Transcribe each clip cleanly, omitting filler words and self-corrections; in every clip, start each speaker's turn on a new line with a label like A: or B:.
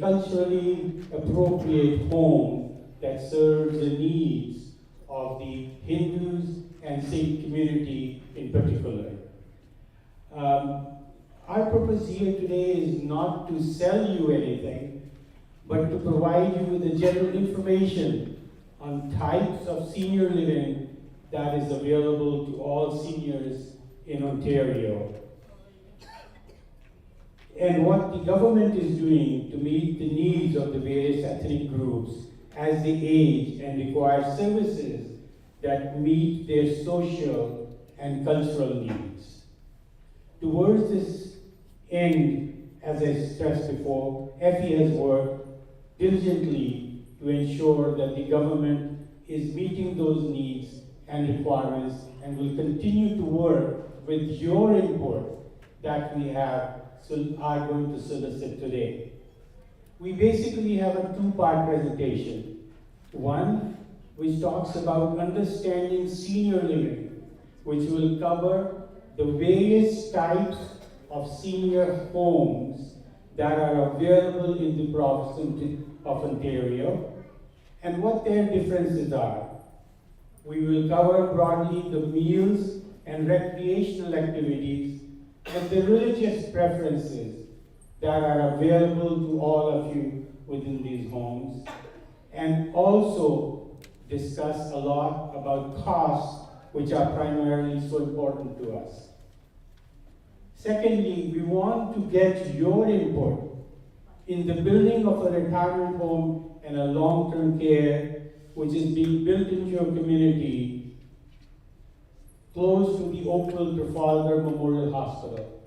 A: culturally appropriate home that serves the needs of the Hindus and Sikh community in particular. Our purpose here today is not to sell you anything, but to provide you with the general information on types of senior living that is available to all seniors in Ontario, and what the government is doing to meet the needs of the various ethnic groups as they age and require services that meet their social and cultural needs. Towards this end, as I stressed before, FE has worked diligently to ensure that the government is meeting those needs and requirements, and will continue to work with your input that we are going to solicit today. We basically have a two-part presentation. One, which talks about understanding senior living, which will cover the various types of senior homes that are available in the province of Ontario and what their differences are. We will cover broadly the meals and recreational activities and the religious preferences that are available to all of you within these homes, and also discuss a lot about costs, which are primarily so important to us. Secondly, we want to get your input in the building of a retirement home and a long-term care which is being built into your community close to the Oakville Trafalgar Memorial Hospital.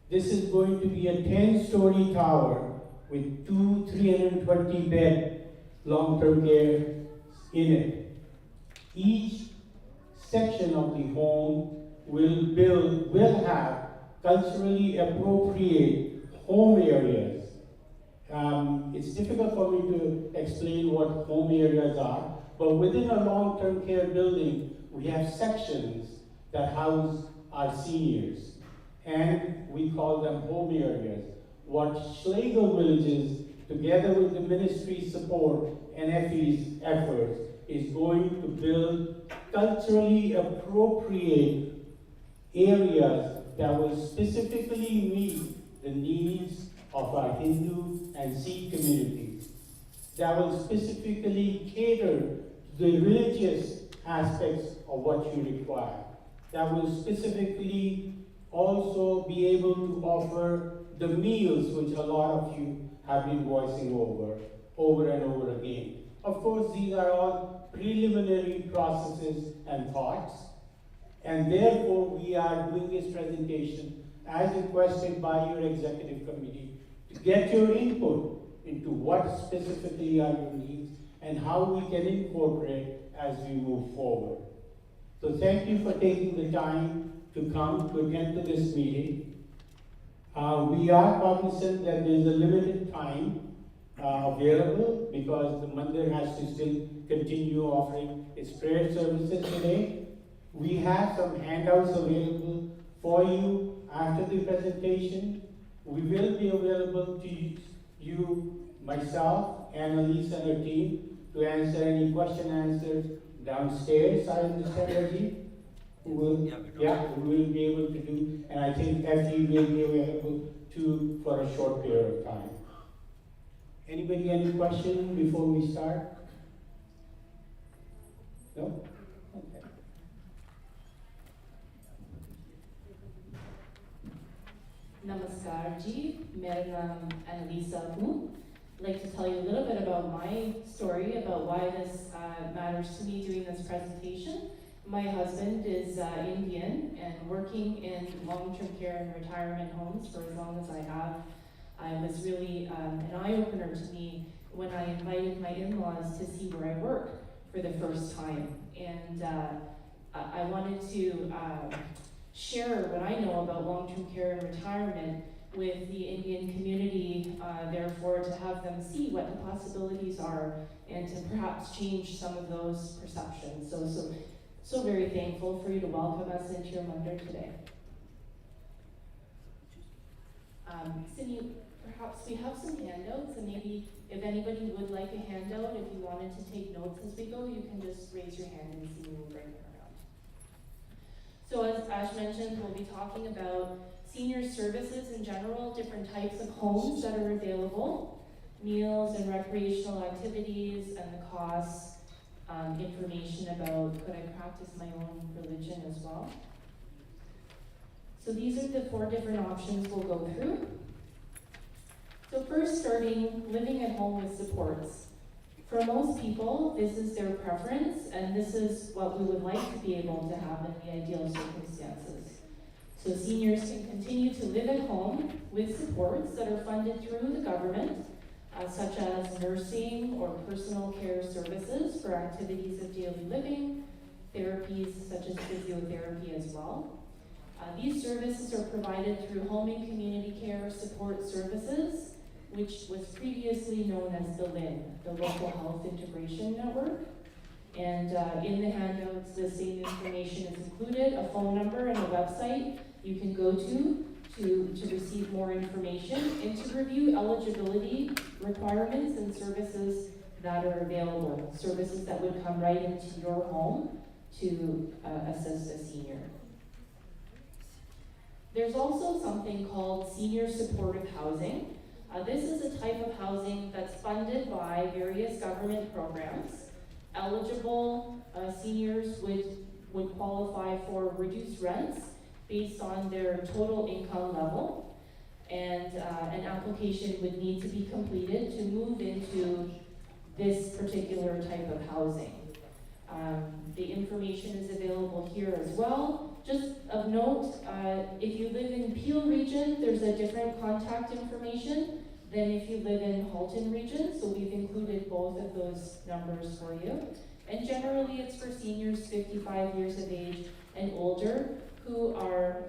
A: This is going to be a 10-story tower with two 320-bed long-term care in it. Each section of the home will have culturally appropriate home areas. It's difficult for me to explain what home areas are, but within a long-term care building, we have sections that house our seniors, and we call them home areas. What Schlegel Villages, together with the ministry's support and FE's efforts, is going to build culturally appropriate areas that will specifically meet the needs of our Hindu and Sikh communities, that will specifically cater to the religious aspects of what you require, that will specifically also be able to offer the meals which a lot of you have been voicing over and over again. Of course, these are all preliminary processes and thoughts, and therefore we are doing this presentation as requested by your executive committee to get your input into what specifically are your needs and how we can incorporate as we move forward. So thank you for taking the time to come to attend to this meeting. We are cognizant that there is a limited time available because the mandir has to still continue offering its prayer services today. We have some handouts available for you after the presentation. We will be available to you, myself, Annalise and her team to answer any question answers downstairs, I understand, Rajiv? We will be able to do, and I think FG will be available too for a short period of time. Anybody any question before we start? No? Okay.
B: Namaskar ji, मेरा नाम Annalisa हूँ. I'd like to tell you a little bit about my story, about why this matters to me doing this presentation. My husband is Indian and working in long-term care and retirement homes for as long as I have. I was really an eye-opener to me when I invited my in-laws to see where I work for the first time. And I wanted to share what I know about long-term care and retirement with the Indian community, therefore to have them see what the possibilities are and to perhaps change some of those perceptions. So very thankful for you to welcome us into your mandir today. Cindy, perhaps we have some handouts, and maybe if anybody would like a handout, if you wanted to take notes as we go, you can just raise your hand and see me, we'll bring it around. So as Ash mentioned, we'll be talking about senior services in general, different types of homes that are available, meals and recreational activities and the costs, information about could I practice my own religion as well. So these are the 4 different options we'll go through. So first, starting living at home with supports. For most people, this is their preference, and this is what we would like to be able to have in the ideal circumstances. So seniors can continue to live at home with supports that are funded through the government, such as nursing or personal care services for activities of daily living, therapies such as physiotherapy as well. These services are provided through home and community care support services, which was previously known as the LIN, the Local Health Integration Network. And in the handouts, the same information is included, a phone number and a website you can go to receive more information and to review eligibility requirements and services that are available, services that would come right into your home to assist a senior. There's also something called senior supportive housing. This is a type of housing that's funded by various government programs. Eligible seniors would qualify for reduced rents based on their total income level, and an application would need to be completed to move into this particular type of housing. The information is available here as well. Just of note, if you live in Peel region, there's a different contact information than if you live in Halton region, so we've included both of those numbers for you. And generally it's for seniors 55 years of age and older who are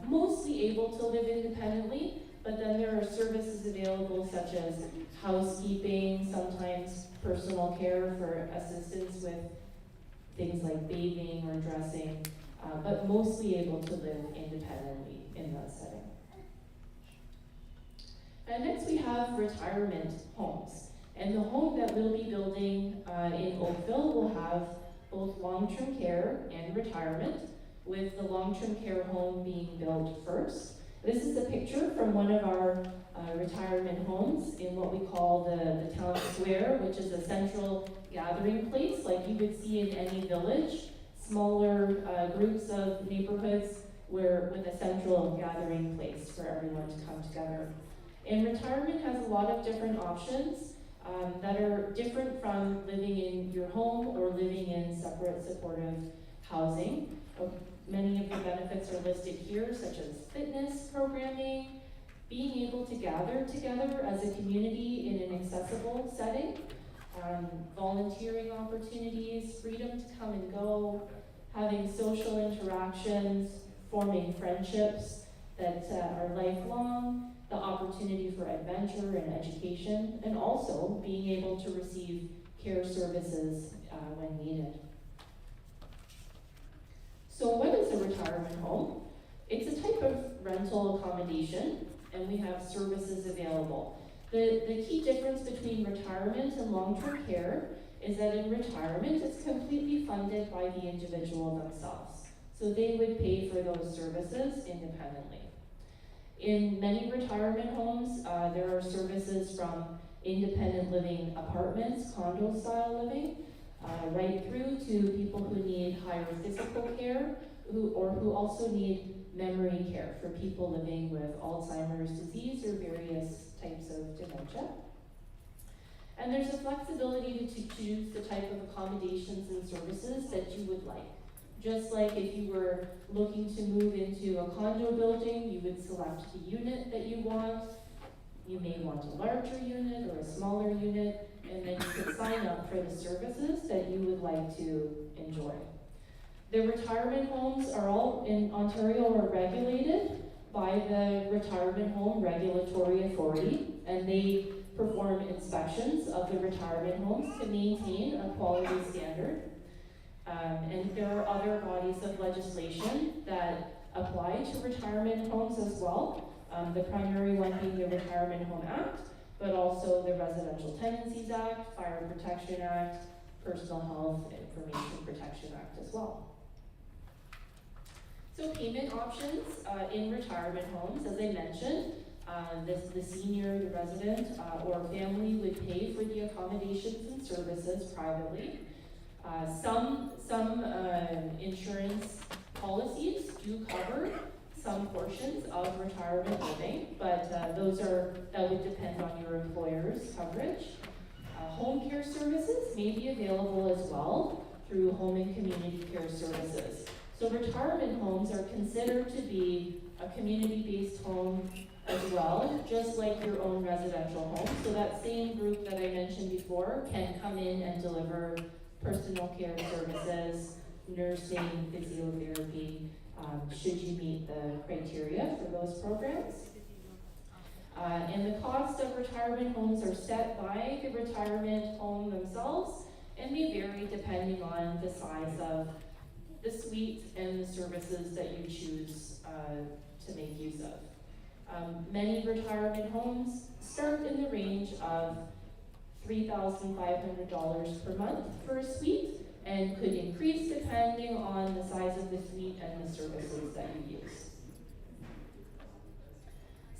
B: mostly able to live independently, but then there are services available such as housekeeping, sometimes personal care for assistance with things like bathing or dressing, but mostly able to live independently in that setting. And next we have retirement homes. And the home that we'll be building in Oakville will have both long-term care and retirement, with the long-term care home being built first. This is a picture from one of our retirement homes in what we call the town square, which is a central gathering place like you would see in any village, smaller groups of neighborhoods with a central gathering place for everyone to come together. And retirement has a lot of different options that are different from living in your home or living in separate supportive housing. Many of the benefits are listed here, such as fitness programming, being able to gather together as a community in an accessible setting, volunteering opportunities, freedom to come and go, having social interactions, forming friendships that are lifelong, the opportunity for adventure and education, and also being able to receive care services when needed. So what is a retirement home? It's a type of rental accommodation, and we have services available. The key difference between retirement and long-term care is that in retirement, it's completely funded by the individual themselves. So they would pay for those services independently. In many retirement homes, there are services from independent living apartments, condo-style living, right through to people who need higher physical care, who also need memory care for people living with Alzheimer's disease or various types of dementia. And there's a flexibility to choose the type of accommodations and services that you would like. Just like if you were looking to move into a condo building, you would select the unit that you want. You may want a larger unit or a smaller unit, and then you could sign up for the services that you would like to enjoy. The retirement homes are all in Ontario are regulated by the Retirement Home Regulatory Authority, and they perform inspections of the retirement homes to maintain a quality standard. And there are other bodies of legislation that apply to retirement homes as well. The primary one being the Retirement Home Act, but also the Residential Tenancies Act, Fire Protection Act, Personal Health Information Protection Act as well. So payment options in retirement homes, as I mentioned, the senior, the resident, or family would pay for the accommodations and services privately. Some insurance policies do cover some portions of retirement living, but that would depend on your employer's coverage. Home care services may be available as well through home and community care services. So retirement homes are considered to be a community-based home as well, just like your own residential home. So that same group that I mentioned before can come in and deliver personal care services, nursing, physiotherapy, should you meet the criteria for those programs. And the cost of retirement homes are set by the retirement home themselves and may vary depending on the size of the suite and the services that you choose to make use of. Many retirement homes start in the range of $3,500 per month for a suite and could increase depending on the size of the suite and the services that you use.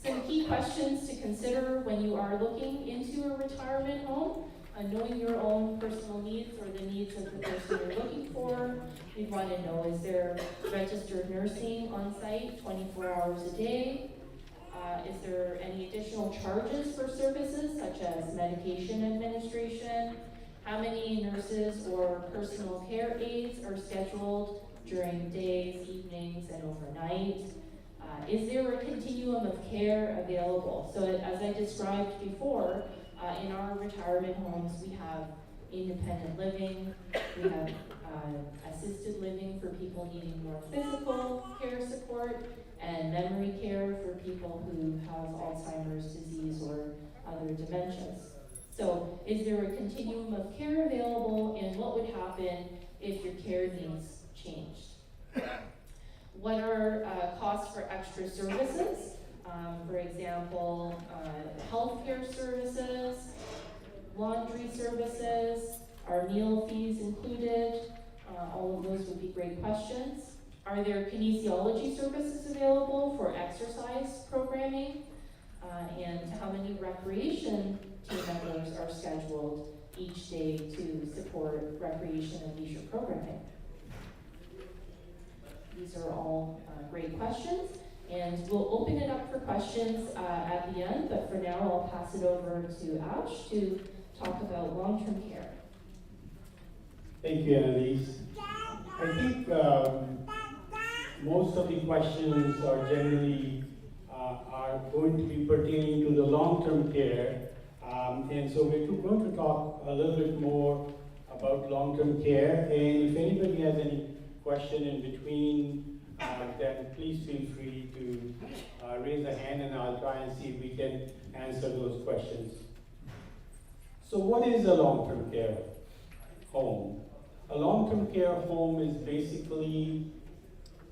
B: Some key questions to consider when you are looking into a retirement home. Knowing your own personal needs or the needs of the person you're looking for. We'd want to know, is there registered nursing on site 24 hours a day? Is there any additional charges for services such as medication administration? How many nurses or personal care aides are scheduled during days, evenings, and overnight? Is there a continuum of care available? So as I described before, in our retirement homes, we have independent living, we have assisted living for people needing more physical care support, and memory care for people who have Alzheimer's disease or other dementias. So is there a continuum of care available, and what would happen if your care needs changed? What are costs for extra services? For example, healthcare services, laundry services, are meal fees included? All of those would be great questions. Are there kinesiology services available for exercise programming? And how many recreation team members are scheduled each day to support recreation and leisure programming? These are all great questions. And we'll open it up for questions at the end, but for now I'll pass it over to Ash to talk about long-term care.
A: Thank you, Annalise. I think most of the questions are generally are going to be pertaining to the long-term care. And so we're going to talk a little bit more about long-term care. And if anybody has any question in between, then please feel free to raise a hand and I'll try and see if we can answer those questions. So what is a long-term care home? A long-term care home is basically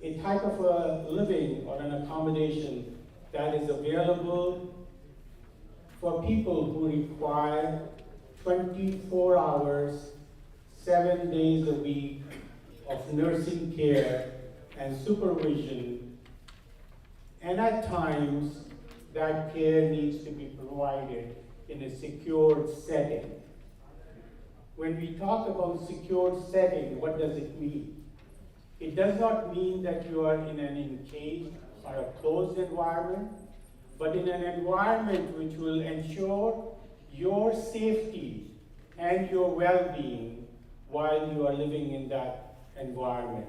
A: a type of a living or an accommodation that is available for people who require 24 hours, 7 days a week of nursing care and supervision, and at times that care needs to be provided in a secured setting. When we talk about secured setting, what does it mean? It does not mean that you are in an encaged or a closed environment, but in an environment which will ensure your safety and your well-being while you are living in that environment.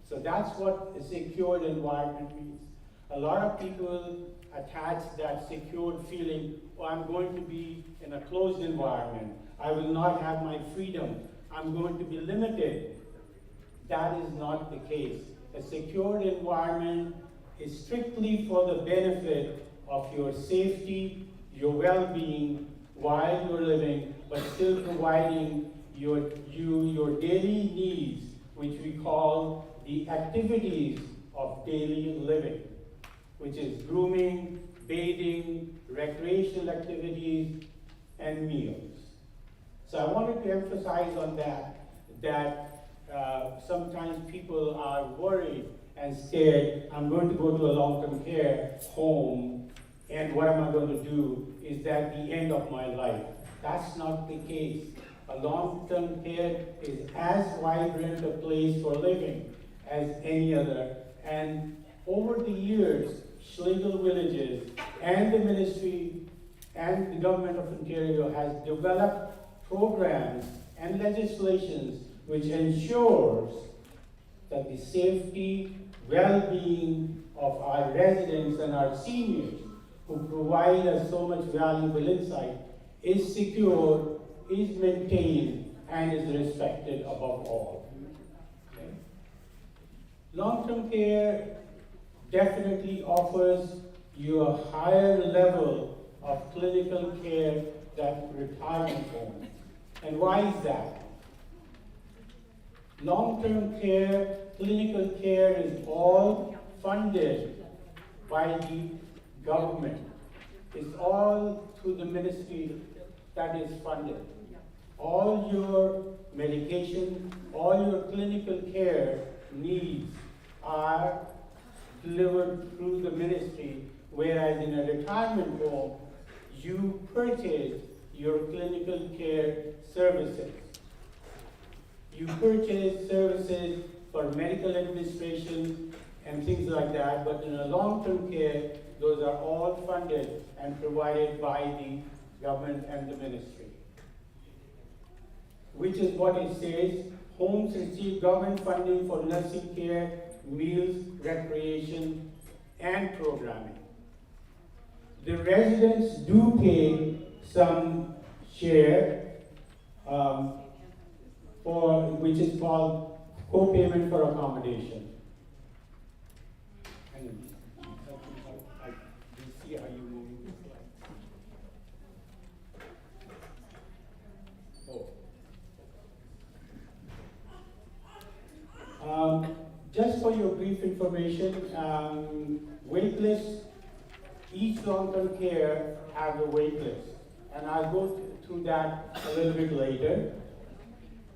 A: So that's what a secured environment means. A lot of people attach that secured feeling, oh, I'm going to be in a closed environment. I will not have my freedom. I'm going to be limited. That is not the case. A secured environment is strictly for the benefit of your safety, your well-being while you're living, but still providing your daily needs, which we call the activities of daily living, which is grooming, bathing, recreational activities, and meals. So I wanted to emphasize on that sometimes people are worried and scared, I'm going to go to a long-term care home, and what am I going to do? Is that the end of my life? That's not the case. A long-term care is as vibrant a place for living as any other. And over the years, Schlegel Villages and the ministry and the government of Ontario has developed programs and legislations which ensures that the safety, well-being of our residents and our seniors who provide us so much valuable insight is secure, is maintained, and is respected above all. Okay? Long-term care definitely offers you a higher level of clinical care than retirement home. And why is that? Long-term care, clinical care is all funded by the government. It's all through the ministry that is funded. All your medication, all your clinical care needs are delivered through the ministry, whereas in a retirement home, you purchase your clinical care services. You purchase services for medical administration and things like that, but in a long-term care, those are all funded and provided by the government and the ministry. Which is what it says, homes receive government funding for nursing care, meals, recreation, and programming. The residents do pay some share which is called co-payment for accommodation. And I see how you moving this slide. Just for your brief information, wait list, each long-term care has a wait list, and I'll go through that a little bit later.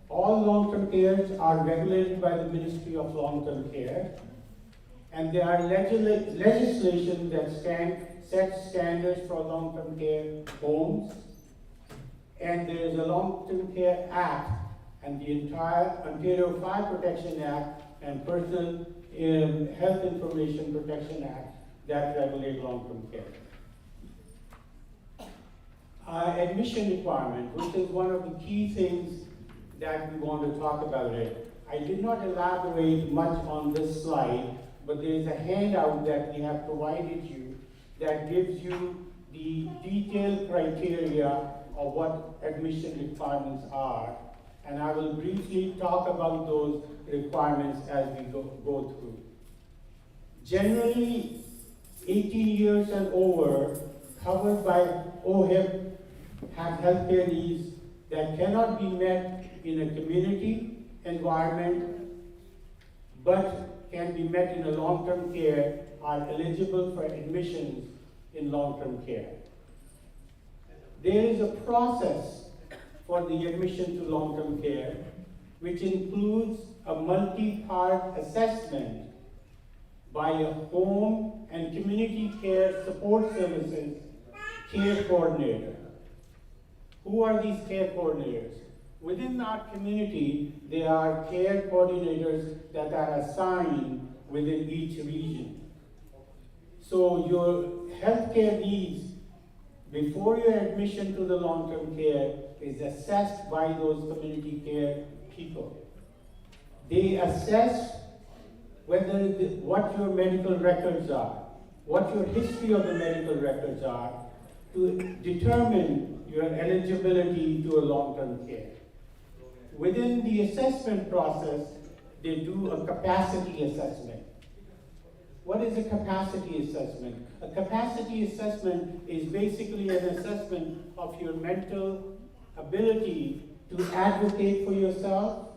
A: All long-term cares are regulated by the Ministry of Long-Term Care, and there are legislation that sets standards for long-term care homes, and there is a Long-Term Care Act and the entire Ontario Fire Protection Act and Personal Health Information Protection Act that regulate long-term care. Admission requirement, which is one of the key things that we want to talk about it. I did not elaborate much on this slide, but there is a handout that we have provided you that gives you the detailed criteria of what admission requirements are. And I will briefly talk about those requirements as we go through. Generally, 18 years and over, covered by OHIP, have healthcare needs that cannot be met in a community environment, but can be met in a long-term care, are eligible for admissions in long-term care. There is a process for the admission to long-term care, which includes a multi-part assessment by a home and community care support services care coordinator. Who are these care coordinators? Within our community, there are care coordinators that are assigned within each region. So your healthcare needs before your admission to the long-term care is assessed by those community care people. They assess what your medical records are, what your history of the medical records are, to determine your eligibility to a long-term care. Within the assessment process, they do a capacity assessment. What is a capacity assessment? A capacity assessment is basically an assessment of your mental ability to advocate for yourself,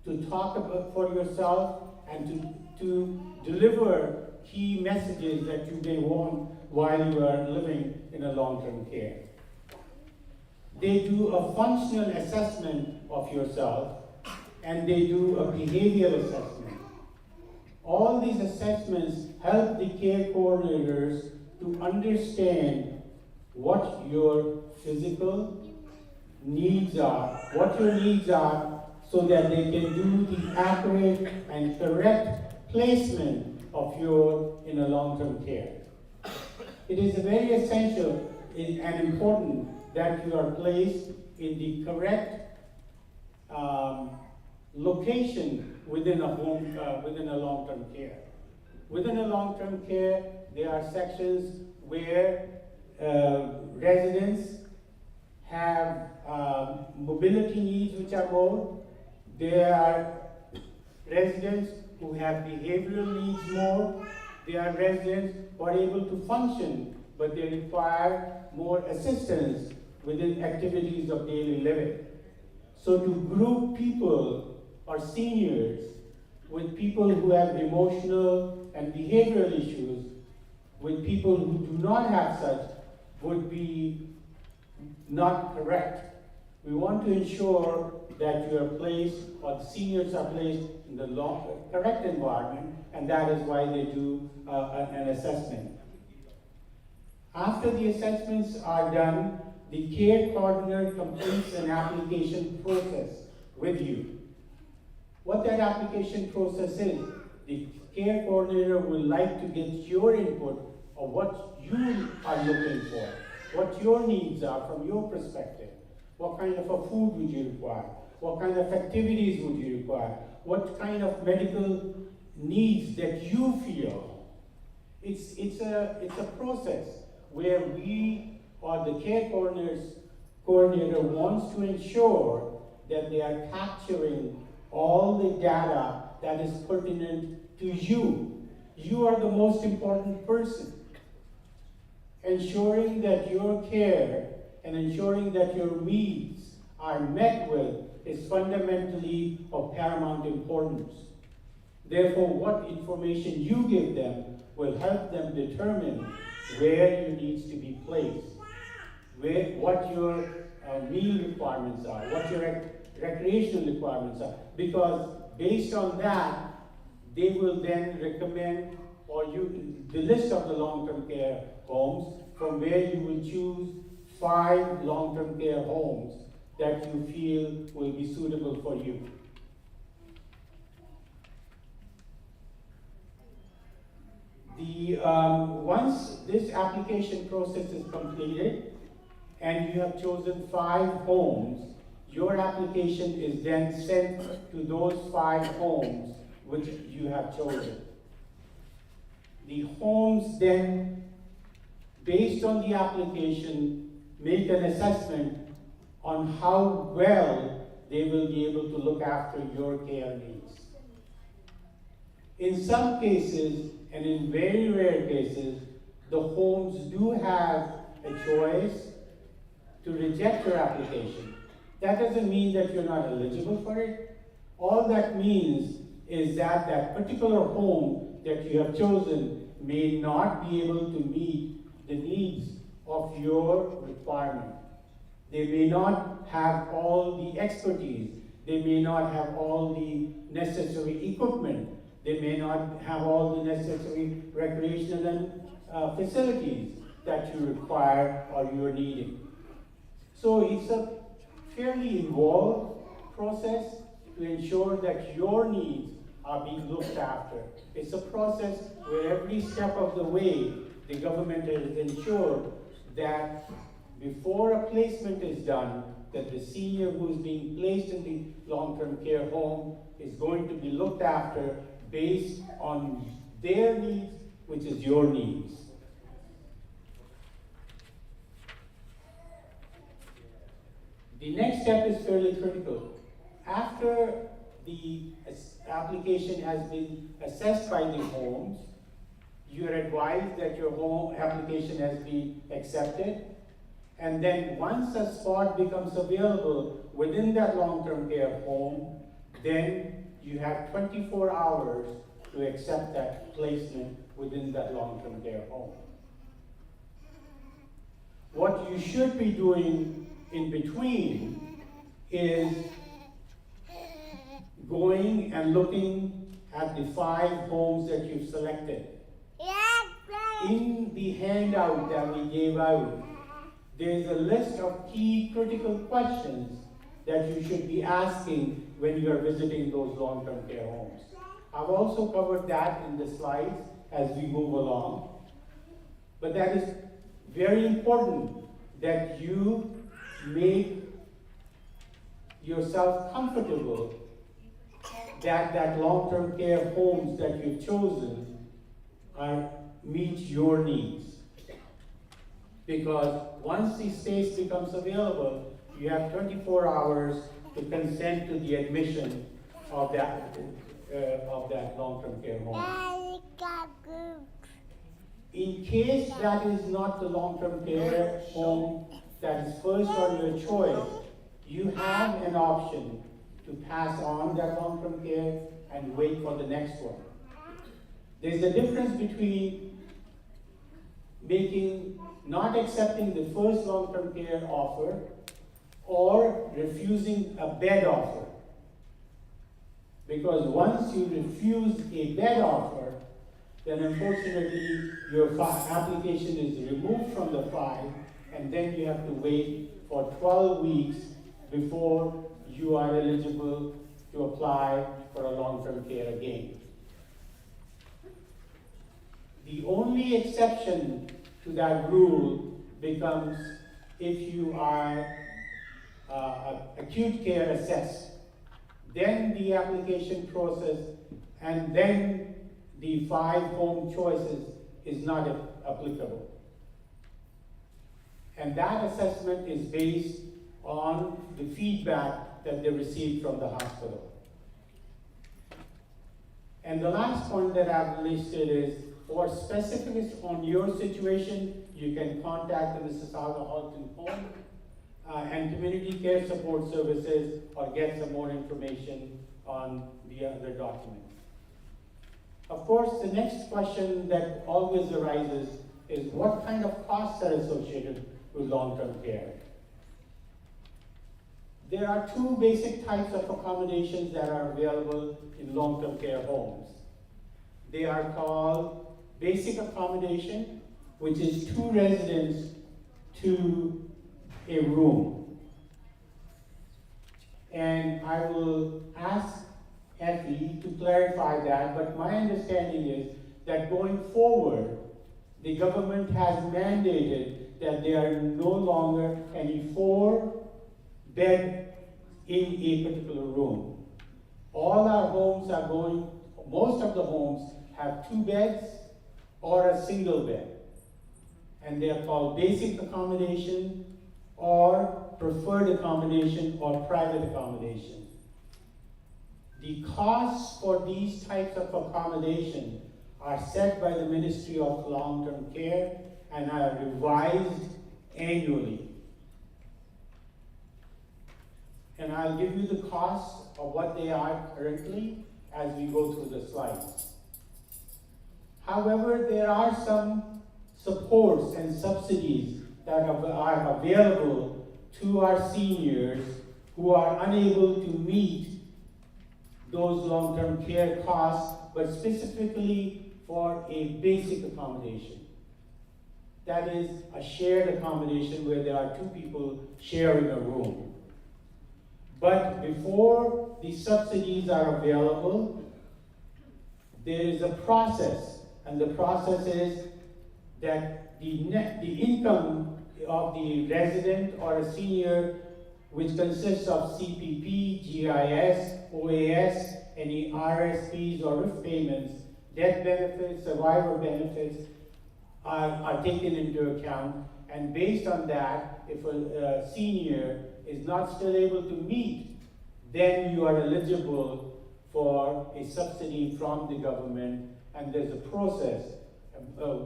A: to talk about for yourself, and to deliver key messages that you may want while you are living in a long-term care. They do a functional assessment of yourself, and they do a behavioral assessment. All these assessments help the care coordinators to understand what your physical needs are, so that they can do the accurate and correct placement of you in a long-term care. It is very essential and important that you are placed in the correct location within a home, within a long-term care. Within a long-term care, there are sections where residents have mobility needs which are more. There are residents who have behavioral needs more. There are residents who are able to function, but they require more assistance within activities of daily living. So to group people or seniors with people who have emotional and behavioral issues, with people who do not have such, would be not correct. We want to ensure that you are placed, or the seniors are placed in the correct environment, and that is why they do an assessment. After the assessments are done, the care coordinator completes an application process with you. What that application process is, the care coordinator would like to get your input of what you are looking for, what your needs are from your perspective. What kind of a food would you require? What kind of activities would you require? What kind of medical needs that you feel? It's a process where we, or the care coordinator wants to ensure that they are capturing all the data that is pertinent to you. You are the most important person. Ensuring that your care and ensuring that your needs are met with is fundamentally of paramount importance. Therefore, what information you give them will help them determine where you need to be placed, what your meal requirements are, what your recreational requirements are, because based on that, they will then recommend the list of the long-term care homes, from where you will choose 5 long-term care homes that you feel will be suitable for you. Once this application process is completed and you have chosen 5 homes, your application is then sent to those 5 homes which you have chosen. The homes then, based on the application, make an assessment on how well they will be able to look after your care needs. In some cases, and in very rare cases, the homes do have a choice to reject your application. That doesn't mean that you're not eligible for it. All that means is that that particular home that you have chosen may not be able to meet the needs of your requirement. They may not have all the expertise. They may not have all the necessary equipment. They may not have all the necessary recreational and facilities that you require or you are needing. So it's a fairly involved process to ensure that your needs are being looked after. It's a process where every step of the way, the government has ensured that before a placement is done, that the senior who is being placed in the long-term care home is going to be looked after based on their needs, which is your needs. The next step is fairly critical. After the application has been assessed by the homes, you are advised that your home application has been accepted, and then once a spot becomes available within that long-term care home, then you have 24 hours to accept that placement within that long-term care home. What you should be doing in between is going and looking at the 5 homes that you've selected. In the handout that we gave out, there's a list of key critical questions that you should be asking when you are visiting those long-term care homes. I've also covered that in the slides as we move along. But that is very important that you make yourself comfortable that long-term care homes that you've chosen meet your needs. Because once the space becomes available, you have 24 hours to consent to the admission of that long-term care home. In case that is not the long-term care home that is first on your choice, you have an option to pass on that long-term care and wait for the next one. There's a difference between not accepting the first long-term care offer or refusing a bed offer. Because once you refuse a bed offer, then unfortunately your application is removed from the file, and then you have to wait for 12 weeks before you are eligible to apply for a long-term care again. The only exception to that rule becomes if you are acute care assessed. Then the application process and then the 5 home choices is not applicable. And that assessment is based on the feedback that they received from the hospital. And the last point that I've listed is, for specifics on your situation, you can contact the Mississauga Halton Home and Community Care Support Services, or get some more information on the other documents. Of course, the next question that always arises is, what kind of costs are associated with long-term care? There are 2 basic types of accommodations that are available in long-term care homes. They are called basic accommodation, which is 2 residents to a room. And I will ask Effie to clarify that, but my understanding is that going forward, the government has mandated that there are no longer any 4 beds in a particular room. All our homes are most of the homes have 2 beds or a single bed. And they are called basic accommodation or preferred accommodation or private accommodation. The costs for these types of accommodation are set by the Ministry of Long-Term Care and are revised annually. And I'll give you the costs of what they are currently as we go through the slides. However, there are some supports and subsidies that are available to our seniors who are unable to meet those long-term care costs, but specifically for a basic accommodation. That is a shared accommodation where there are 2 people sharing a room. But before the subsidies are available, there is a process, and the process is that the income of the resident or a senior, which consists of CPP, GIS, OAS, any RSPs or RIF payments, death benefits, survivor benefits are taken into account. And based on that, if a senior is not still able to meet, then you are eligible for a subsidy from the government, and there's a process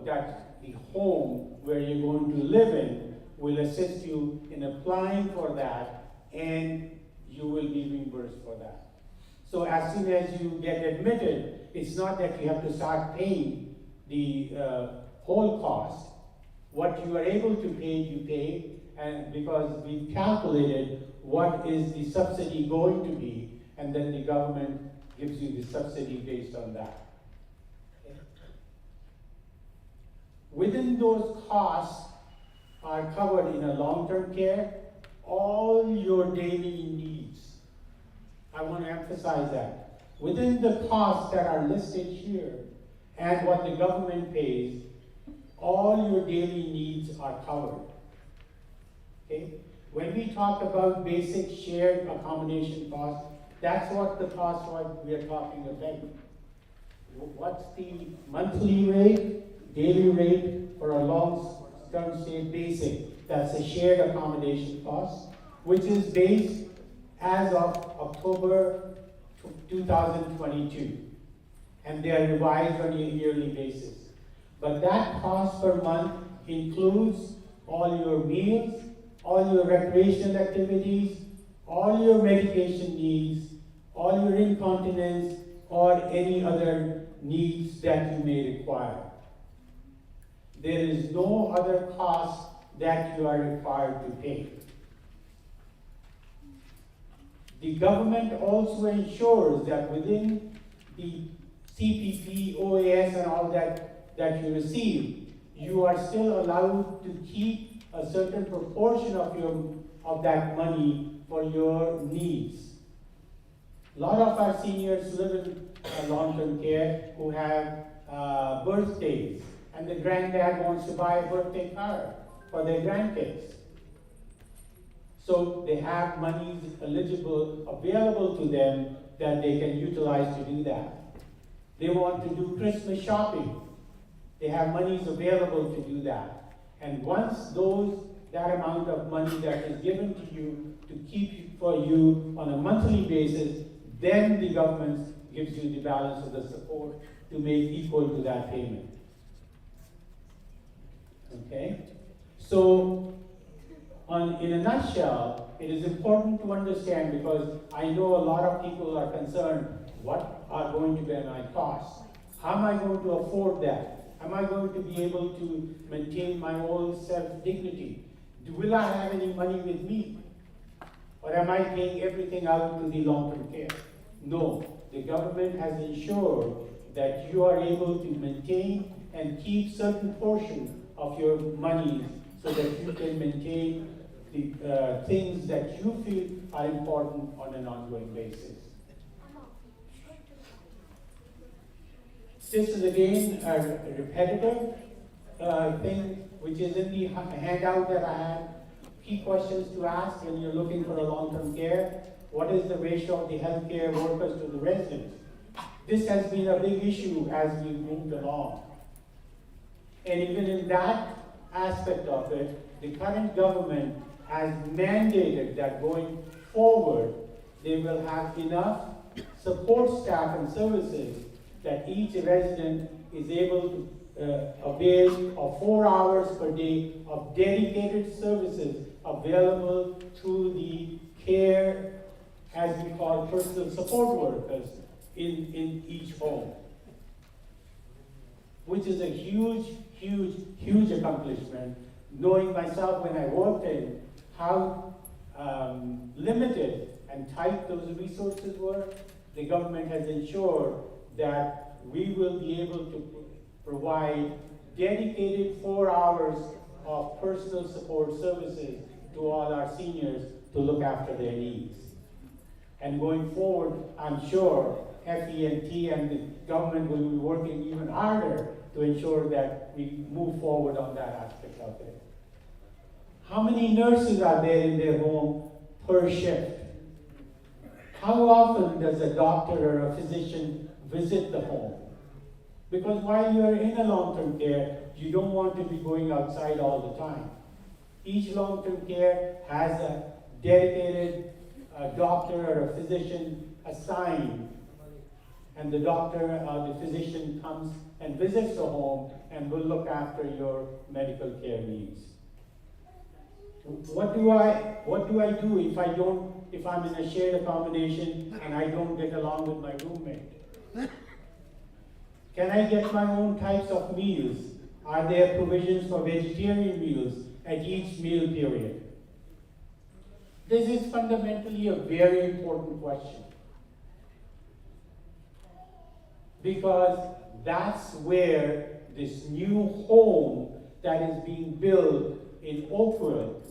A: that the home where you're going to live in will assist you in applying for that, and you will be reimbursed for that. So as soon as you get admitted, it's not that you have to start paying the whole cost. What you are able to pay, you pay, and because we've calculated what is the subsidy going to be, and then the government gives you the subsidy based on that. Okay. Within those costs are covered in a long-term care, all your daily needs. I want to emphasize that. Within the costs that are listed here and what the government pays, all your daily needs are covered. Okay? When we talk about basic shared accommodation costs, that's what the cost what we are talking about. What's the monthly rate, daily rate for a long-term stay basic? That's a shared accommodation cost, which is based as of October 2022. And they are revised on a yearly basis. But that cost per month includes all your meals, all your recreational activities, all your medication needs, all your incontinence, or any other needs that you may require. There is no other cost that you are required to pay. The government also ensures that within the CPP, OAS, and all that you receive, you are still allowed to keep a certain proportion of that money for your needs. A lot of our seniors live in long-term care who have birthdays, and the granddad wants to buy a birthday card for their grandkids. So they have monies available to them that they can utilize to do that. They want to do Christmas shopping. They have monies available to do that. And once that amount of money that is given to you to keep for you on a monthly basis, then the government gives you the balance of the support to make equal to that payment. Okay? So, in a nutshell, it is important to understand, because I know a lot of people are concerned, what are going to be my costs? How am I going to afford that? Am I going to be able to maintain my own self-dignity? Will I have any money with me? Or am I paying everything out to the long-term care? No, the government has ensured that you are able to maintain and keep certain portion of your money so that you can maintain the things that you feel are important on an ongoing basis. This is again a repetitive thing which is in the handout that I had. Key questions to ask when you're looking for a long-term care. What is the ratio of the healthcare workers to the residents? This has been a big issue as we moved along. And even in that aspect of it, the current government has mandated that going forward, they will have enough support staff and services that each resident is able to avail of 4 hours per day of dedicated services available to the care, as we call personal support workers, in each home. Which is a huge, huge, huge accomplishment, knowing myself when I worked in how limited and tight those resources were. The government has ensured that we will be able to provide dedicated 4 hours of personal support services to all our seniors to look after their needs. And going forward, I'm sure FENT and the government will be working even harder to ensure that we move forward on that aspect of it. How many nurses are there in their home per shift? How often does a doctor or a physician visit the home? Because while you're in a long-term care, you don't want to be going outside all the time. Each long-term care has a dedicated doctor or a physician assigned, and the doctor or the physician comes and visits the home and will look after your medical care needs. What do I do if I'm in a shared accommodation and I don't get along with my roommate? Can I get my own types of meals? Are there provisions for vegetarian meals at each meal period? This is fundamentally a very important question, because that's where this new home that is being built in Oakville,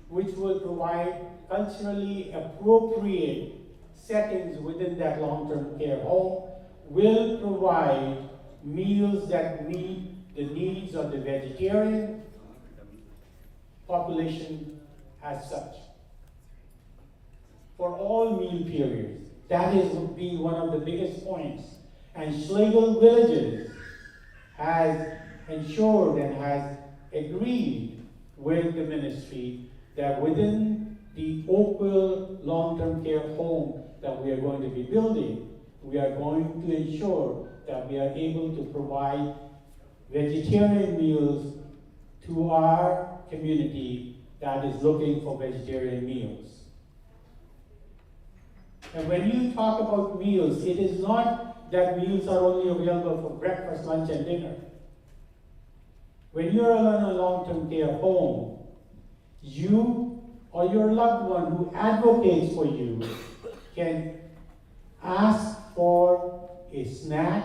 A: which will provide culturally appropriate settings within that long-term care home, will provide meals that meet the needs of the vegetarian population as such. For all meal periods. That is being one of the biggest points. And Schlegel Villages has ensured and has agreed with the ministry that within the Oakville long-term care home that we are going to be building, we are going to ensure that we are able to provide vegetarian meals to our community that is looking for vegetarian meals. And when you talk about meals, it is not that meals are only available for breakfast, lunch, and dinner. When you are in a long-term care home, you or your loved one who advocates for you can ask for a snack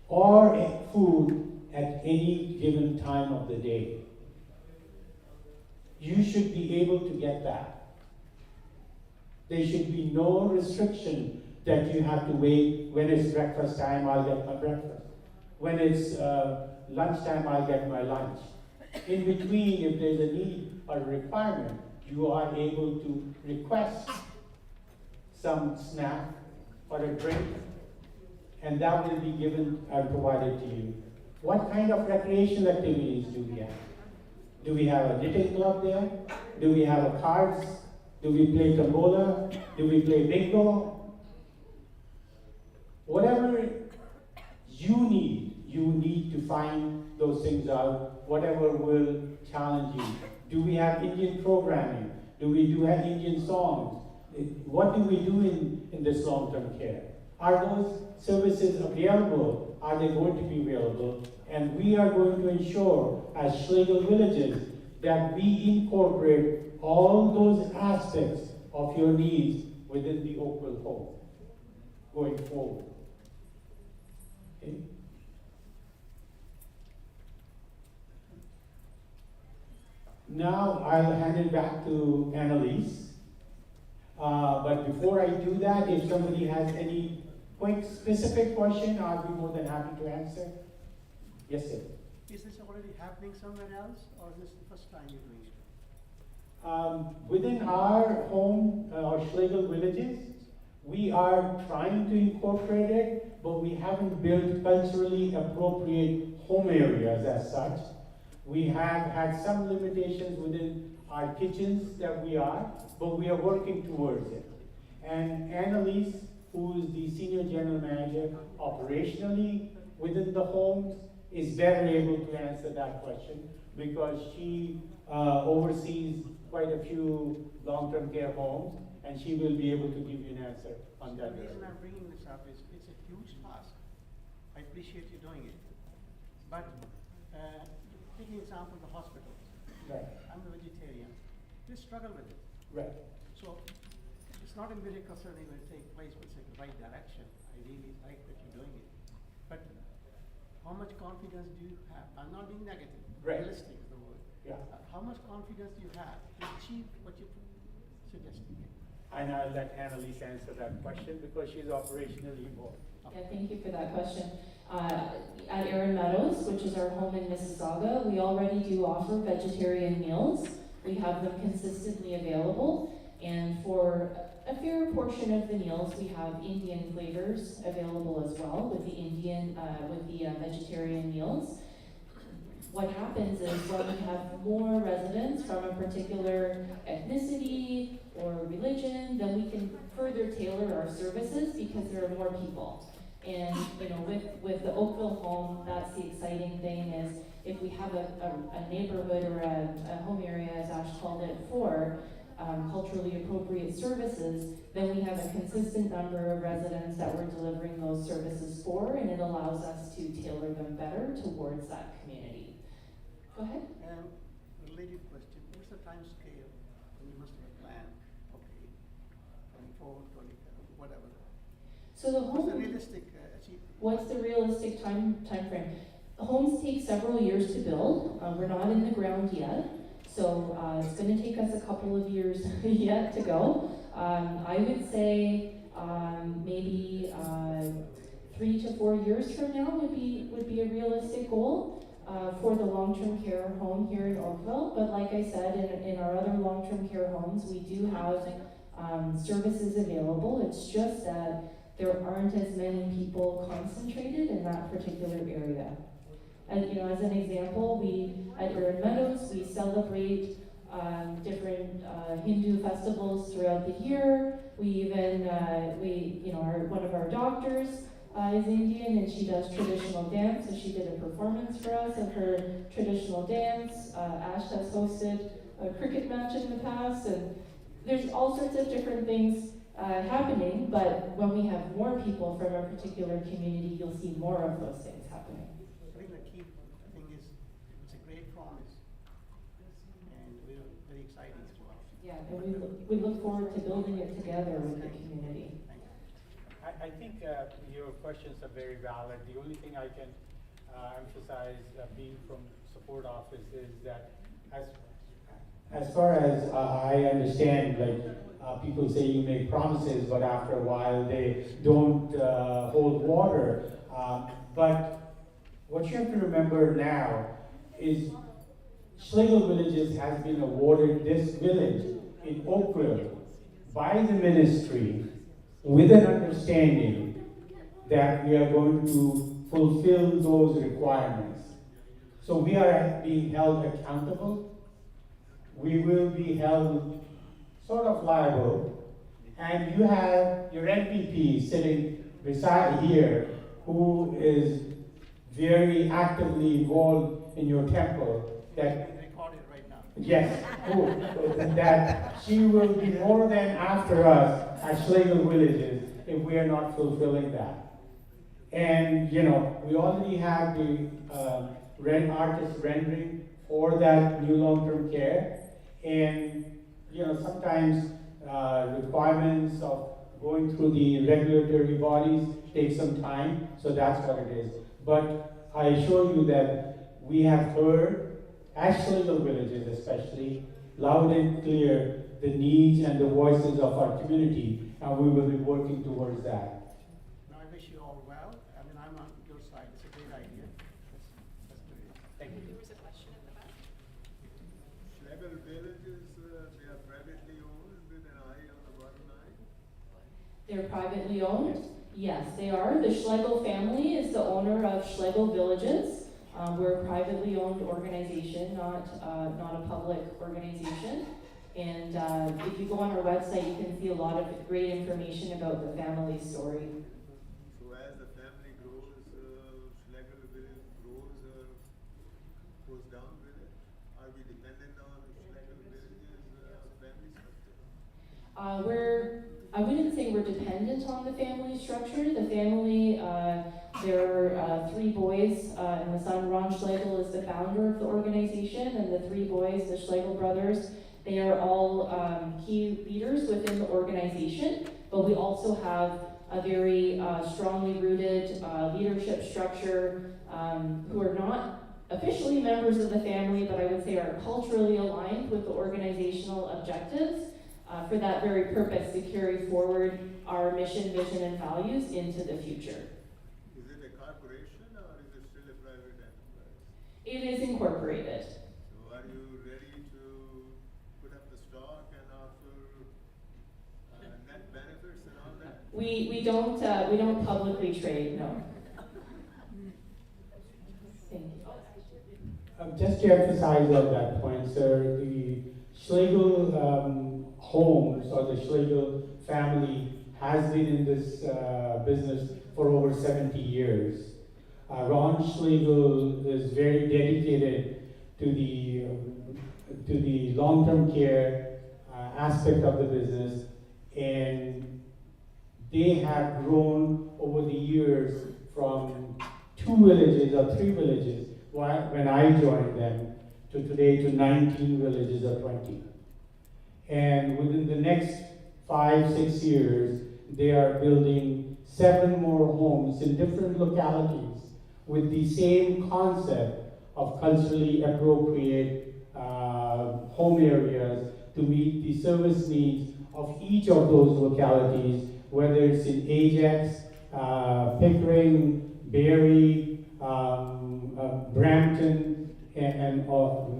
A: or a food at any given time of the day. You should be able to get that. There should be no restriction that you have to wait. When it's breakfast time, I'll get my breakfast. When it's lunchtime, I'll get my lunch. In between, if there's a need or a requirement, you are able to request some snack or a drink, and that will be given and provided to you. What kind of recreational activities do we have? Do we have a knitting club there? Do we have a cards? Do we play tombola? Do we play bingo? Whatever you need to find those things out, whatever will challenge you. Do we have Indian programming? Do we have Indian songs? What do we do in this long-term care? Are those services available? Are they going to be available? And we are going to ensure, as Schlegel Villages, that we incorporate all those aspects of your needs within the Oakville home going forward. Okay? Now I'll hand it back to Annalise. But before I do that, if somebody has any quick specific question, I'll be more than happy to answer. Yes, sir.
C: Is this already happening somewhere else, or is this the first time you're doing it?
A: Within our home, our Schlegel Villages, we are trying to incorporate it, but we haven't built culturally appropriate home areas as such. We have had some limitations within our kitchens that we are, but we are working towards it. And Annalise, who is the Senior General Manager operationally within the homes, is better able to answer that question because she oversees quite a few long-term care homes, and she will be able to give you an answer on that.
C: The reason I'm bringing this up is it's a huge task. I appreciate you doing it. But taking an example of the hospitals.
A: Right.
C: I'm a vegetarian. We struggle with it.
A: Right.
C: So it's not a miracle certainly will take place, but it's in the right direction. I really like that you're doing it. But how much confidence do you have? I'm not being negative.
A: Right.
C: Realistic is the word.
A: Yeah.
C: How much confidence do you have to achieve what you're suggesting?
A: And I'll let Annalise answer that question because she's operationally involved.
B: Yeah, thank you for that question. At Erin Meadows, which is our home in Mississauga, we already do offer vegetarian meals. We have them consistently available, and for a fair portion of the meals, we have Indian flavors available as well with the vegetarian meals. What happens is when we have more residents from a particular ethnicity or religion, then we can further tailor our services because there are more people. And with the Oakville home, that's the exciting thing is if we have a neighborhood or a home area, as Ash called it, for culturally appropriate services, then we have a consistent number of residents that we're delivering those services for, and it allows us to tailor them better towards that community. Go ahead.
C: Related question, what's the time scale? You must have a plan, okay, 24, 20, whatever.
B: So the
C: What's the
B: home,
C: realistic achievement?
B: what's the realistic time frame? Homes take several years to build. We're not in the ground yet, so it's going to take us a couple of years yet to go. I would say maybe 3 to 4 years from now would be a realistic goal for the long-term care home here in Oakville. But like I said, in our other long-term care homes, we do have services available. It's just that there aren't as many people concentrated in that particular area. And as an example, we at Erin Meadows, we celebrate different Hindu festivals throughout the year. We even one of our doctors is Indian, and she does traditional dance, so she did a performance for us of her traditional dance. Ash has hosted a cricket match in the past, and there's all sorts of different things happening, but when we have more people from a particular community, you'll see more of those things happening.
C: I think the key thing is, it's a great promise, and we're very excited as well.
B: Yeah, and we look forward to building it together with the community.
C: Thank you.
D: I think your questions are very valid. The only thing I can emphasize, being from support office, is that
A: As far as I understand, people say you make promises, but after a while they don't hold water. But what you have to remember now is Schlegel Villages has been awarded this village in Oakville by the ministry with an understanding that we are going to fulfill those requirements. So we are being held accountable. We will be held sort of liable, and you have your NPP sitting beside here who is very actively involved in your temple. That
C: Being recorded right now.
A: yes, that she will be more than after us at Schlegel Villages if we are not fulfilling that. And we already have the artist rendering for that new long-term care. And sometimes requirements of going through the regulatory bodies take some time, so that's what it is. But I assure you that we have heard, at Schlegel Villages especially, loud and clear the needs and the voices of our community, and we will be working towards that.
C: Now, I wish you all well. I mean, I'm on your side. It's a great idea. That's great.
D: thank you.
E: There was a question at the back.
F: Schlegel villages, they are privately owned with an eye on the bottom line?
B: They're privately owned? Yes, they are. The Schlegel family is the owner of Schlegel Villages. We're a privately owned organization, not a public organization. And if you go on our website, you can see a lot of great information about the family story.
F: So as the family grows, Schlegel village grows or goes down with it? Are we dependent on Schlegel villages family structure?
B: I wouldn't say we're dependent on the family structure. The family, there are 3 boys, and the son Ron Schlegel is the founder of the organization, and the 3 boys, the Schlegel brothers, they are all key leaders within the organization, but we also have a very strongly rooted leadership structure who are not officially members of the family, but I would say are culturally aligned with the organizational objectives for that very purpose, to carry forward our mission, vision, and values into the future.
F: Is it a corporation or is it still a private enterprise?
B: It is incorporated.
F: So are you ready to put up the stock and offer net benefits and all that?
B: We don't publicly trade, no. Thank you.
A: Just to emphasize on that point, sir, the Schlegel homes or the Schlegel family has been in this business for over 70 years. Ron Schlegel is very dedicated to the long-term care aspect of the business, and they have grown over the years from 2 villages or 3 villages when I joined them to today to 19 villages or 20. And within the next 5-6 years, they are building 7 more homes in different localities with the same concept of culturally appropriate home areas to meet the service needs of each of those localities, whether it's in Ajax, Pickering, Barrie, Brampton, and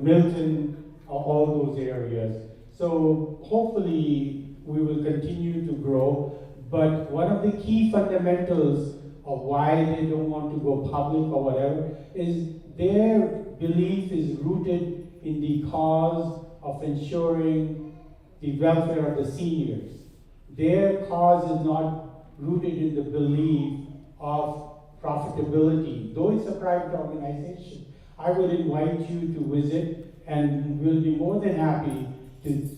A: Milton, all those areas. So hopefully we will continue to grow, but one of the key fundamentals of why they don't want to go public or whatever is their belief is rooted in the cause of ensuring the welfare of the seniors. Their cause is not rooted in the belief of profitability, though it's a private organization. I would invite you to visit, and we'll be more than happy to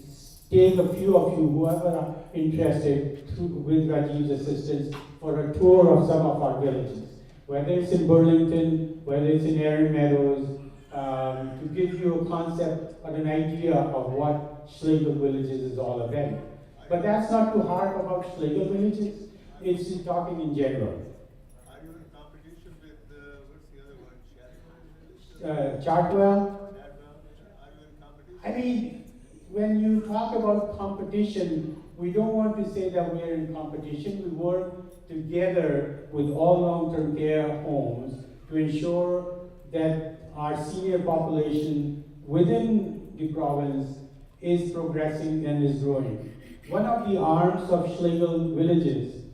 A: take a few of you, whoever are interested, with Rajiv's assistance, for a tour of some of our villages, whether it's in Burlington, whether it's in Erin Meadows, to give you a concept or an idea of what Schlegel Villages is all about. But that's not to harp about Schlegel Villages, it's talking in general.
F: Are you in competition with, what's the other one, Chartwell?
A: Chartwell,
F: Are you in competition?
A: I mean, when you talk about competition, we don't want to say that we are in competition. We work together with all long-term care homes to ensure that our senior population within the province is progressing and is growing. One of the arms of Schlegel Villages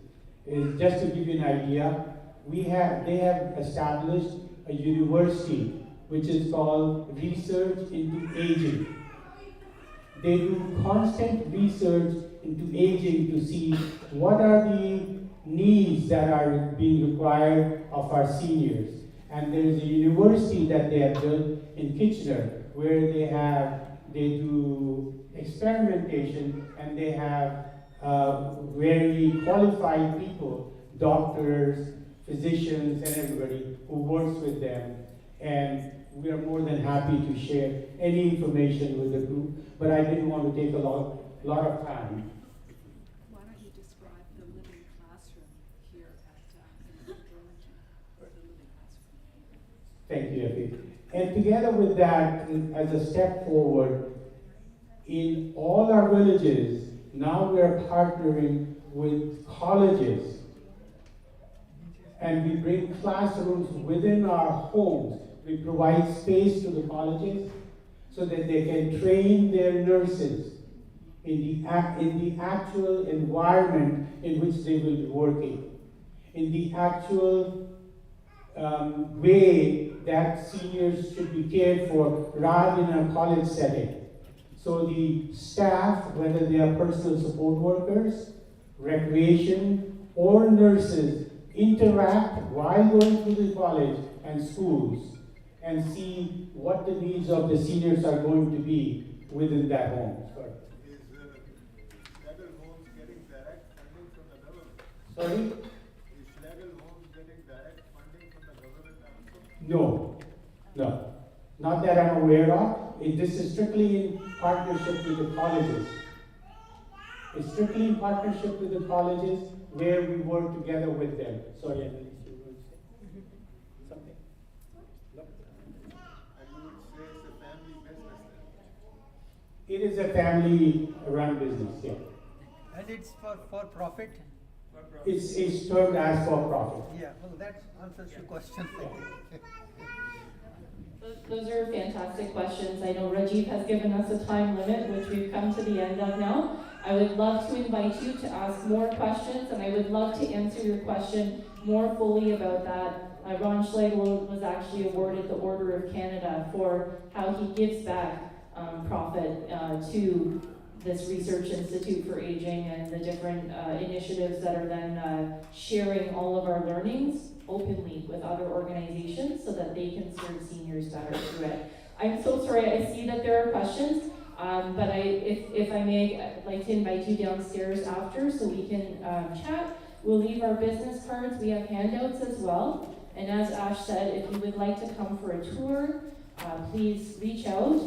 A: is, just to give you an idea, they have established a university which is called Research into Aging. They do constant research into aging to see what are the needs that are being required of our seniors. And there is a university that they have built in Kitchener where they do experimentation, and they have very qualified people, doctors, physicians, and everybody who works with them. And we are more than happy to share any information with the group, but I didn't want to take a lot of time.
E: Why don't you describe the living classroom here at Burlington, or the living classroom?
A: Thank you, Effie. And together with that, as a step forward, in all our villages, now we are partnering with colleges, and we bring classrooms within our homes. We provide space to the colleges so that they can train their nurses in the actual environment in which they will be working, in the actual way that seniors should be cared for rather than a college setting. So the staff, whether they are personal support workers, recreation, or nurses, interact while going through the college and schools and see what the needs of the seniors are going to be within that home. Sorry.
F: Is Schlegel Homes getting direct funding from the government?
A: Sorry?
F: Is Schlegel Homes getting direct funding from the government also?
A: No, not that I'm aware of. This is strictly in partnership with the colleges. It's strictly in partnership with the colleges where we work together with them. Sorry, Annalise, you were saying something? No?
F: And you would say it's a family business then?
A: It is a family-run business, yeah.
G: And it's for profit?
A: It's termed as for profit.
G: Yeah, well, that answers your question.
B: Those are fantastic questions. I know Rajiv has given us a time limit, which we've come to the end of now. I would love to invite you to ask more questions, and I would love to answer your question more fully about that. Ron Schlegel was actually awarded the Order of Canada for how he gives back profit to this Research Institute for Aging and the different initiatives that are then sharing all of our learnings openly with other organizations so that they can serve seniors better through it. I'm so sorry, I see that there are questions, but if I may, I'd like to invite you downstairs after so we can chat. We'll leave our business cards, we have handouts as well, and as Ash said, if you would like to come for a tour please reach out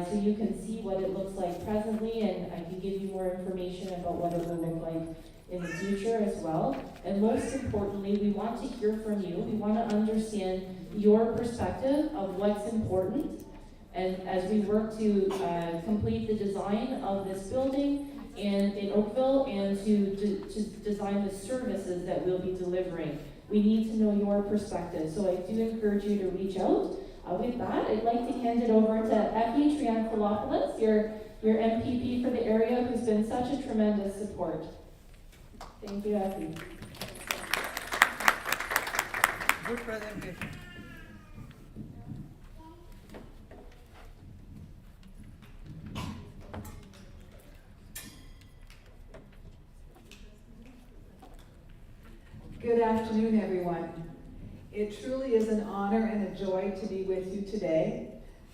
B: so you can see what it looks like presently, and I can give you more information about what it will look like in the future as well. And most importantly, we want to hear from you. We want to understand your perspective of what's important, and as we work to complete the design of this building in Oakville, and to design the services that we'll be delivering. We need to know your perspective, so I do encourage you to reach out. With that, I'd like to hand it over to Effie Trianthalopoulos, your MPP for the area, who's been such a tremendous support. Thank you, Effie.
G: Good presentation.
H: Good afternoon, everyone. It truly is an honor and a joy to be with you today.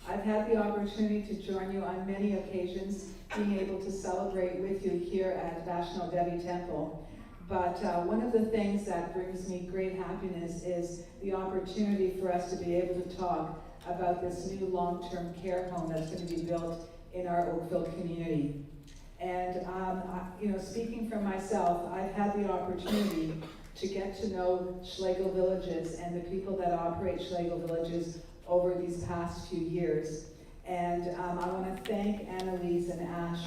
H: I've had the opportunity to join you on many occasions, being able to celebrate with you here at Vaishno Devi Temple. But one of the things that brings me great happiness is the opportunity for us to be able to talk about this new long-term care home that's going to be built in our Oakville community. And speaking for myself, I've had the opportunity to get to know Schlegel Villages and the people that operate Schlegel Villages over these past few years. And I want to thank Annalise and Ash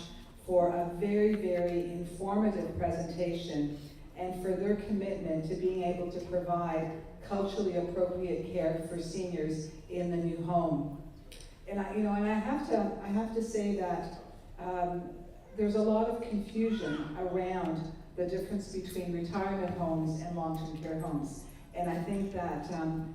H: for a very, very informative presentation and for their commitment to being able to provide culturally appropriate care for seniors in the new home. And I have to say that there's a lot of confusion around the difference between retirement homes and long-term care homes. And I think that,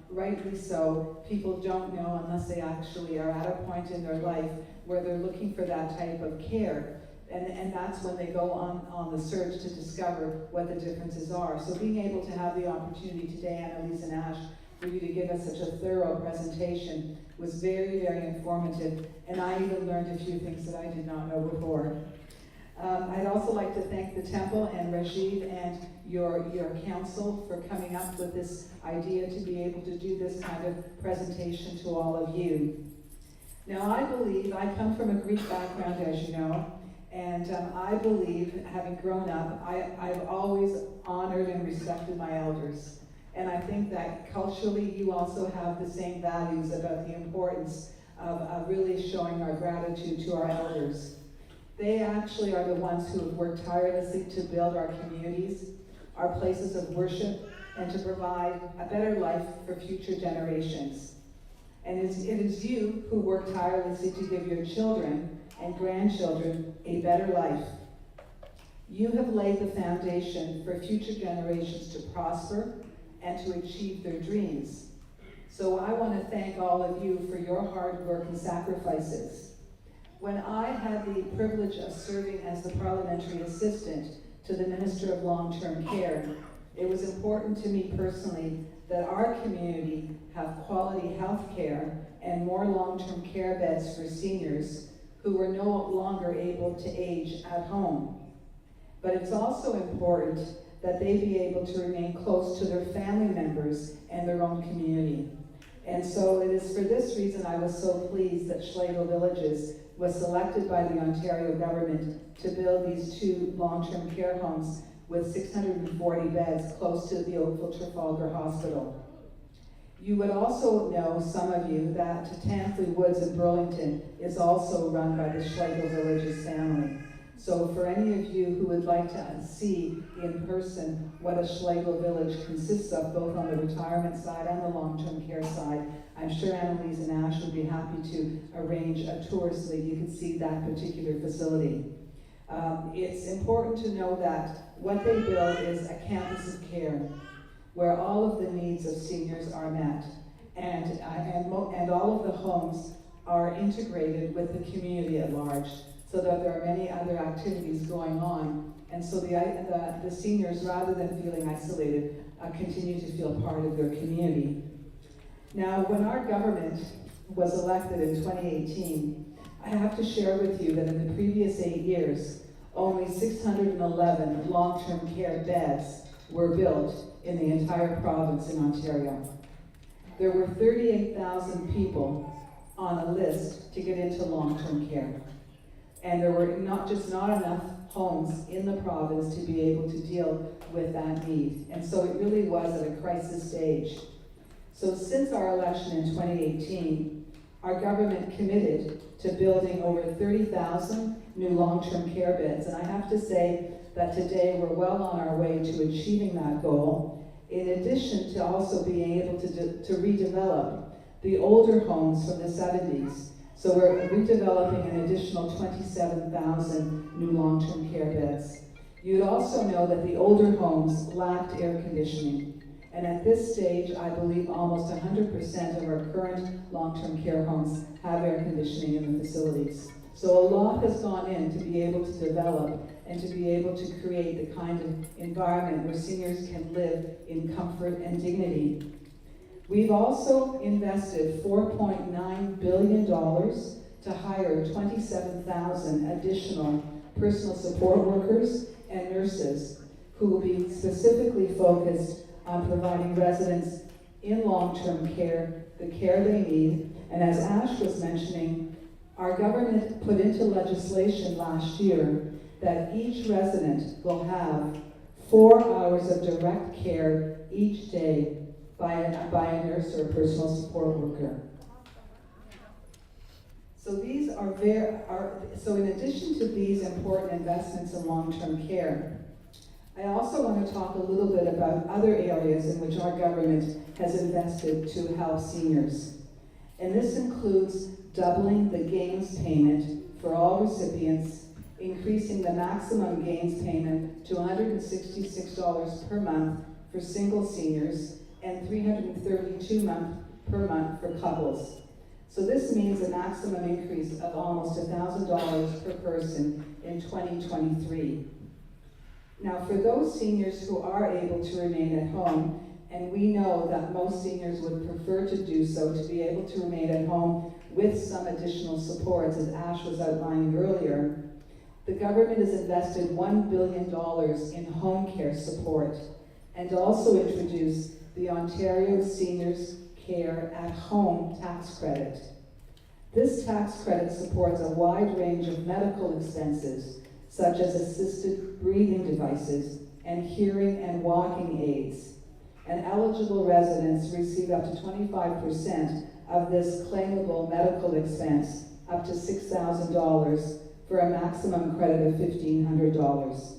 H: rightly so, people don't know unless they actually are at a point in their life where they're looking for that type of care. And that's when they go on the search to discover what the differences are. So being able to have the opportunity today, Annalise and Ash, for you to give us such a thorough presentation was very, very informative. And I even learned a few things that I did not know before. I'd also like to thank the temple and Rajiv and your council for coming up with this idea to be able to do this kind of presentation to all of you. Now I come from a Greek background, as you know, and I believe, having grown up, I've always honored and respected my elders. And I think that culturally you also have the same values about the importance of really showing our gratitude to our elders. They actually are the ones who have worked tirelessly to build our communities, our places of worship, and to provide a better life for future generations. And it is you who work tirelessly to give your children and grandchildren a better life. You have laid the foundation for future generations to prosper and to achieve their dreams. So I want to thank all of you for your hard work and sacrifices. When I had the privilege of serving as the parliamentary assistant to the Minister of Long-Term Care, it was important to me personally that our community have quality health care and more long-term care beds for seniors who were no longer able to age at home. But it's also important that they be able to remain close to their family members and their own community. And so it is for this reason I was so pleased that Schlegel Villages was selected by the Ontario government to build these two long-term care homes with 640 beds close to the Oakville Trafalgar Hospital. You would also know, some of you, that Tansley Woods in Burlington is also run by the Schlegel Villages family. So for any of you who would like to see in person what a Schlegel Village consists of, both on the retirement side and the long-term care side, I'm sure Annalise and Ash would be happy to arrange a tour so that you can see that particular facility. It's important to know that what they build is a campus of care where all of the needs of seniors are met, and all of the homes are integrated with the community at large, so that there are many other activities going on, and so the seniors, rather than feeling isolated, continue to feel part of their community. Now, when our government was elected in 2018, I have to share with you that in the previous 8 years, only 611 long-term care beds were built in the entire province in Ontario. There were 38,000 people on a list to get into long-term care. And there were not enough homes in the province to be able to deal with that need. And so it really was at a crisis stage. So since our election in 2018, our government committed to building over 30,000 new long-term care beds. And I have to say that today we're well on our way to achieving that goal, in addition to also being able to redevelop the older homes from the 70s. So we're redeveloping an additional 27,000 new long-term care beds. You'd also know that the older homes lacked air conditioning. And at this stage, I believe almost 100% of our current long-term care homes have air conditioning in the facilities. So a lot has gone in to be able to develop and to be able to create the kind of environment where seniors can live in comfort and dignity. We've also invested $4.9 billion to hire 27,000 additional personal support workers and nurses who will be specifically focused on providing residents in long-term care the care they need. And as Ash was mentioning, our government put into legislation last year that each resident will have 4 hours of direct care each day by a nurse or a personal support worker. So these so in addition to these important investments in long-term care, I also want to talk a little bit about other areas in which our government has invested to help seniors. And this includes doubling the gains payment for all recipients, increasing the maximum gains payment to $166 per month for single seniors, and $332 per month for couples. So this means a maximum increase of almost $1,000 per person in 2023. Now, for those seniors who are able to remain at home, and we know that most seniors would prefer to do so, to be able to remain at home with some additional supports, as Ash was outlining earlier, the government has invested $1 billion in home care support and also introduced the Ontario Seniors Care at Home tax credit. This tax credit supports a wide range of medical expenses, such as assisted breathing devices and hearing and walking aids. And eligible residents receive up to 25% of this claimable medical expense, up to $6,000, for a maximum credit of $1,500.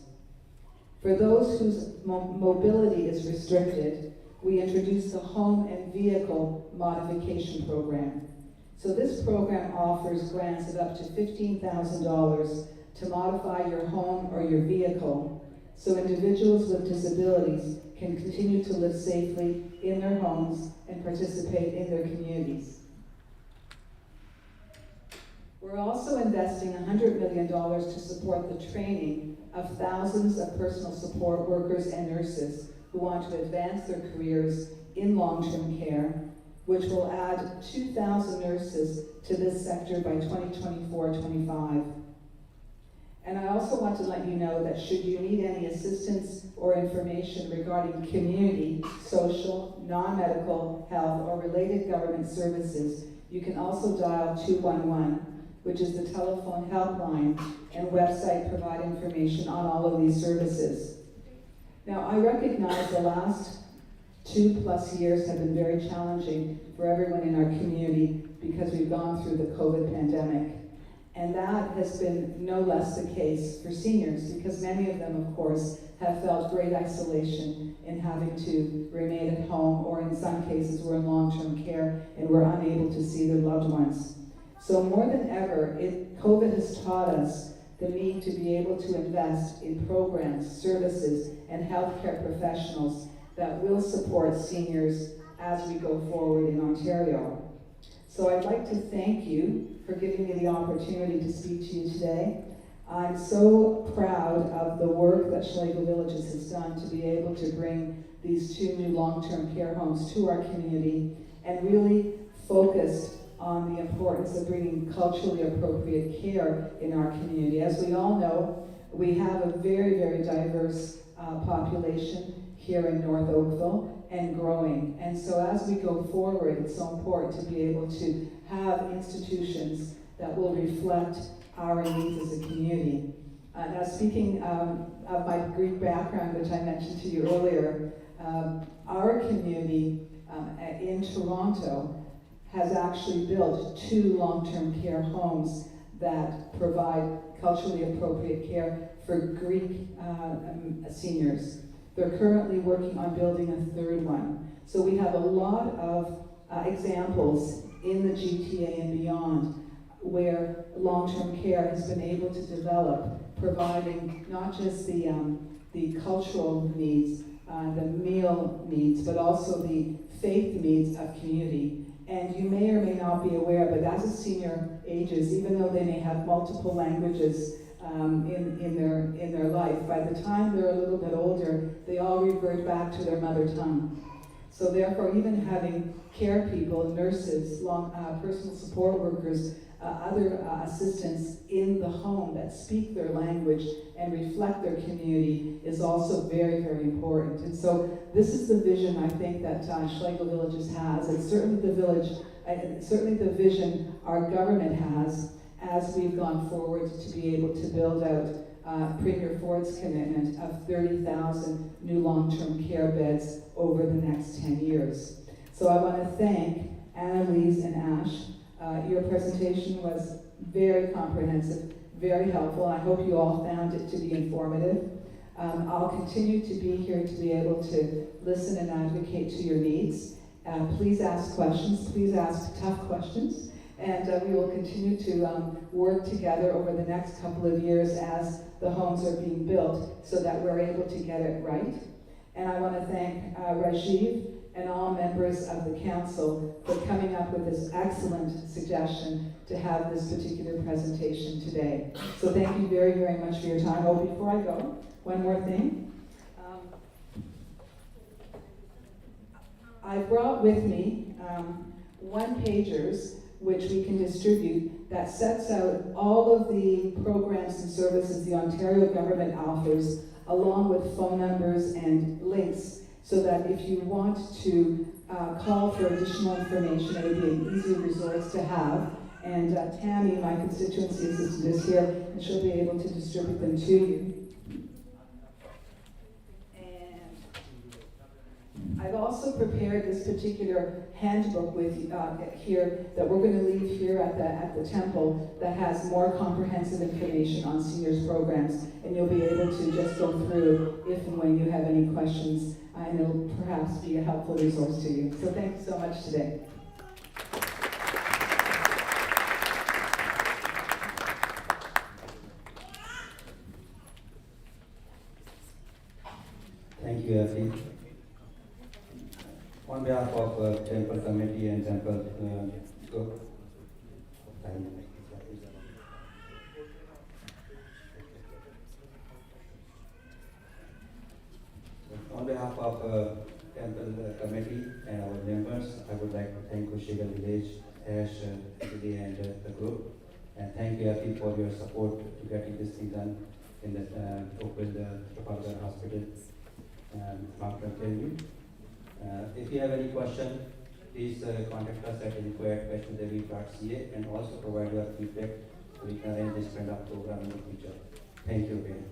H: For those whose mobility is restricted, we introduced the Home and Vehicle Modification Program. So this program offers grants of up to $15,000 to modify your home or your vehicle, so individuals with disabilities can continue to live safely in their homes and participate in their communities. We're also investing $100 million to support the training of thousands of personal support workers and nurses who want to advance their careers in long-term care, which will add 2,000 nurses to this sector by 2024-25. And I also want to let you know that should you need any assistance or information regarding community, social, non-medical, health, or related government services, you can also dial 211, which is the telephone helpline and website provide information on all of these services. Now, I recognize the last 2+ years have been very challenging for everyone in our community because we've gone through the COVID pandemic. And that has been no less the case for seniors, because many of them, of course, have felt great isolation in having to remain at home, or in some cases were in long-term care and were unable to see their loved ones. So more than ever, COVID has taught us the need to be able to invest in programs, services, and healthcare professionals that will support seniors as we go forward in Ontario. So I'd like to thank you for giving me the opportunity to speak to you today. I'm so proud of the work that Schlegel Villages has done to be able to bring these 2 new long-term care homes to our community and really focused on the importance of bringing culturally appropriate care in our community. As we all know, we have a very, very diverse population here in North Oakville, and growing. And so as we go forward, it's so important to be able to have institutions that will reflect our needs as a community. Now, speaking of my Greek background, which I mentioned to you earlier, our community in Toronto has actually built 2 long-term care homes that provide culturally appropriate care for Greek seniors. They're currently working on building a 3rd one. So we have a lot of examples in the GTA and beyond where long-term care has been able to develop, providing not just the cultural needs, the meal needs, but also the faith needs of community. And you may or may not be aware, but as a senior ages, even though they may have multiple languages in their life, by the time they're a little bit older, they all revert back to their mother tongue. So therefore, even having care people, nurses, personal support workers, other assistants in the home that speak their language and reflect their community is also very, very important. And so this is the vision I think that Schlegel Villages has, and certainly the vision our government has as we've gone forward to be able to build out Premier Ford's commitment of 30,000 new long-term care beds over the next 10 years. So I want to thank Annalise and Ash. Your presentation was very comprehensive, very helpful. I hope you all found it to be informative. I'll continue to be here to be able to listen and advocate to your needs. Please ask questions, please ask tough questions, and we will continue to work together over the next couple of years as the homes are being built so that we're able to get it right. And I want to thank Rajiv and all members of the council for coming up with this excellent suggestion to have this particular presentation today. So thank you very, very much for your time. Oh, before I go, one more thing. I brought with me one-pagers which we can distribute that sets out all of the programs and services the Ontario government offers, along with phone numbers and links, so that if you want to call for additional information, it would be an easy resource to have. And Tammy, my constituency assistant, is here, and she'll be able to distribute them to you. I've also prepared this particular handbook with here that we're going to leave here at the temple that has more comprehensive information on seniors programs, and you'll be able to just go through if and when you have any questions, and it'll perhaps be a helpful resource to you. So thank you so much today.
I: Thank you, Effie. On behalf of Temple Committee and Temple on behalf of Temple Committee and our members, I would like to thank Kushiga Village, Ash, Judy, and the group. And thank you, Effie, for your support to getting this thing done in the Oakville Trafalgar Hospital long-term care unit. If you have any question, please contact us at info@vaishnodevi.ca and also provide your feedback so we can arrange this kind of program in the future. Thank you again.